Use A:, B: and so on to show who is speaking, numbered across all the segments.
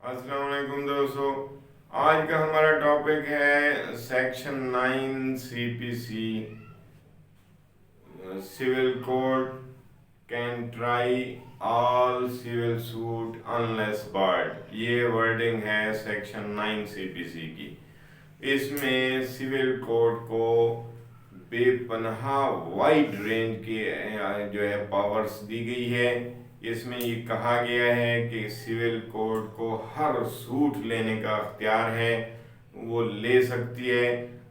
A: अस्सलाम वालेकुम दोस्तों। आज का हमारा टॉपिक है section 9 CPC civil code can try all civil suit unless barred. ये वर्डिंग है सेक्शन 9 सीपीसी की। इसमें सिविल कोड को बेपनाह वाइड रेंज की जो है पावर्स दी गई है। इसमें ये कहा गया है कि सिविल कोड को हर सूट लेने का अख्तियार है, वो ले सकती है।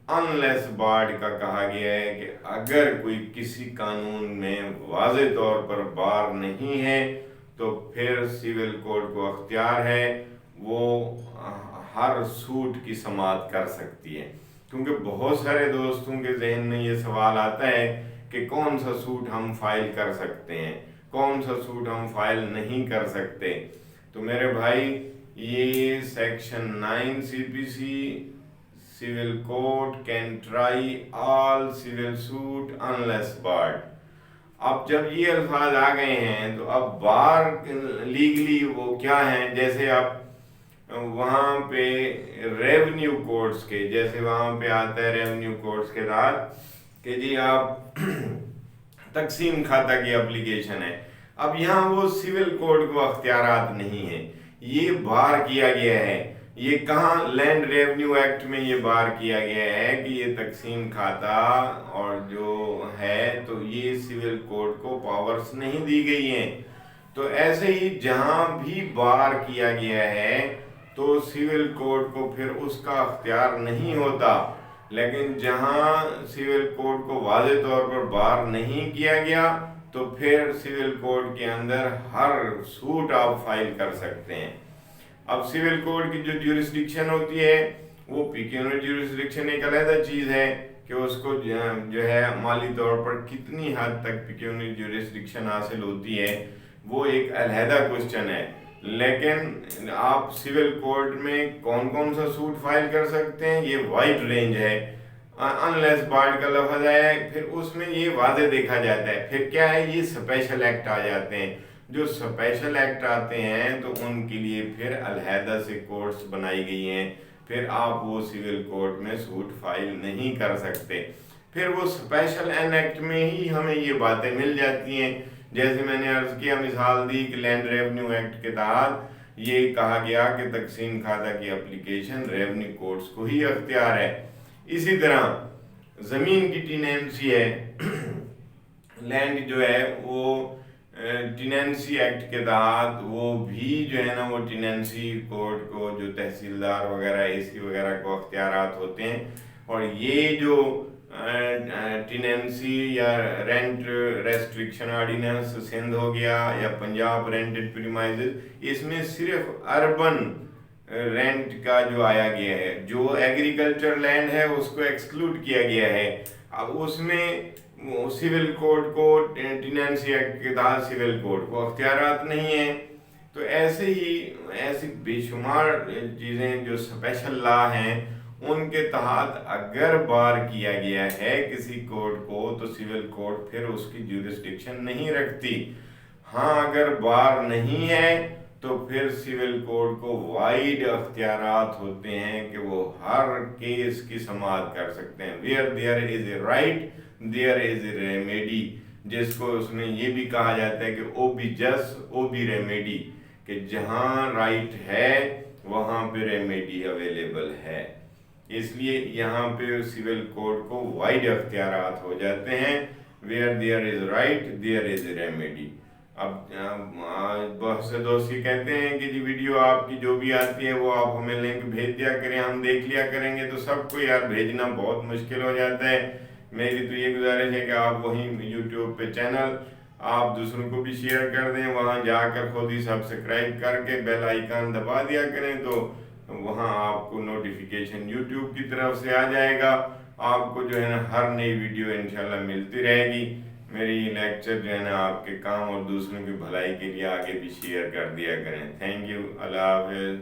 A: अनलेस बार्ड का कहा गया है कि अगर कोई किसी कानून में वाज़े तौर पर बार नहीं है तो फिर सिविल कोड को अख्तियार है, वो हर सूट की समाअत कर सकती है। क्योंकि बहुत सारे दोस्तों के जहन में ये सवाल आता है कि कौन सा सूट हम फाइल कर सकते हैं, कौन सा सूट हम फाइल नहीं कर सकते। तो मेरे भाई, ये section 9 CPC civil code can try all civil suit unless barred. अब जब ये अल्फाज आ गए हैं तो अब बार लीगली वो क्या है, जैसे आप वहाँ पे रेवेन्यू कोड्स के, जैसे वहाँ पे आता है रेवेन्यू कोड्स के तहत कि जी आप तकसीम खाता की एप्लीकेशन है। अब यहाँ वो सिविल कोड को अख्तियारात नहीं है, ये बार किया गया है। ये कहाँ, लैंड रेवेन्यू एक्ट में ये बार किया गया है कि ये तकसीम खाता और जो है तो ये सिविल कोड को पावर्स नहीं दी गई हैं। तो ऐसे ही जहाँ भी बार किया गया है तो सिविल कोड को फिर उसका अख्तियार नहीं होता, लेकिन जहाँ सिविल कोड को वाज़े तौर पर बार नहीं किया गया तो फिर सिविल कोड के अंदर हर सूट आप फाइल कर सकते हैं। अब सिविल कोड की जो ज्यूरिसडिक्शन होती है वो पिक्यूनियरी ज्यूरिसडिक्शन एक अलग चीज़ है कि उसको जो है माली तौर पर कितनी हद तक पिक्यूनियरी ज्यूरिसडिक्शन हासिल होती है वो एक अलहदा क्वेश्चन है। लेकिन आप सिविल कोड में कौन कौन सा सूट फाइल कर सकते हैं, ये वाइड रेंज है। अनलेस बार्ड का लफ्ज आया है, फिर उसमें ये वाज़े देखा जाता है। फिर क्या है, ये स्पेशल एक्ट आ जाते हैं। जो स्पेशल एक्ट आते हैं तो उनके लिए फिर अलहदा से कोर्ट्स बनाई गई हैं, फिर आप वो सिविल कोर्ट में सूट फाइल नहीं कर सकते। फिर वो स्पेशल एन एक्ट में ही हमें ये बातें मिल जाती हैं। जैसे मैंने अर्ज किया, मिसाल दी कि लैंड रेवेन्यू एक्ट के तहत ये कहा गया कि तकसीम खाता की एप्लीकेशन रेवेन्यू कोर्ट्स को ही अख्तियार है। इसी तरह ज़मीन की टीनेंसी है, लैंड जो है वो टीनेंसी एक्ट के तहत वो भी जो है ना वो टीनेंसी कोर्ट को, जो तहसीलदार वगैरह एसी वगैरह को अख्तियारात होते हैं। और ये जो टीनेंसी या रेंट रेस्ट्रिक्शन ऑर्डिनेंस सिंध हो गया या पंजाब रेंटेड प्रीमाइजेस, इसमें सिर्फ अर्बन रेंट का जो आया गया है, जो एग्रीकल्चर लैंड है उसको एक्सक्लूड किया गया है। अब उसमें सिविल कोड को, टीनेंसी एक्ट के तहत सिविल कोड को अख्तियारात नहीं है। तो ऐसे ही ऐसी बेशुमार चीज़ें जो स्पेशल लॉ हैं उनके तहत अगर बार किया गया है किसी कोड को तो सिविल कोड फिर उसकी ज्यूरिसडिक्शन नहीं रखती। हाँ, अगर बार नहीं है तो फिर सिविल कोड को वाइड अख्तियारात होते हैं कि वो हर केस की समाअत कर सकते हैं। Where there is a right there is a remedy, जिसको उसमें ये भी कहा जाता है कि ओ बी जस ओ बी रेमेडी, कि जहाँ राइट है वहाँ पे रेमेडी अवेलेबल है। इसलिए यहाँ पे सिविल कोड को वाइड अख्तियारात हो जाते हैं। Where there is right there is a remedy. अब बहुत से दोस्त ये कहते हैं कि जी वीडियो आपकी जो भी आती है वो आप हमें लिंक भेज दिया करें, हम देख लिया करेंगे। तो सबको यार भेजना बहुत मुश्किल हो जाता है। मेरी तो ये गुजारिश है कि आप वहीं यूट्यूब पे चैनल आप दूसरों को भी शेयर कर दें, वहाँ जाकर खुद ही सब्सक्राइब करके बेल आइकन दबा दिया करें, तो वहाँ आपको नोटिफिकेशन यूट्यूब की तरफ से आ जाएगा। आपको जो है ना हर नई वीडियो इंशाल्लाह मिलती रहेगी। मेरी लेक्चर जो है ना आपके काम और दूसरों की भलाई के लिए आगे भी शेयर कर दिया करें। थैंक यू, अल्लाह हाफ़िज़।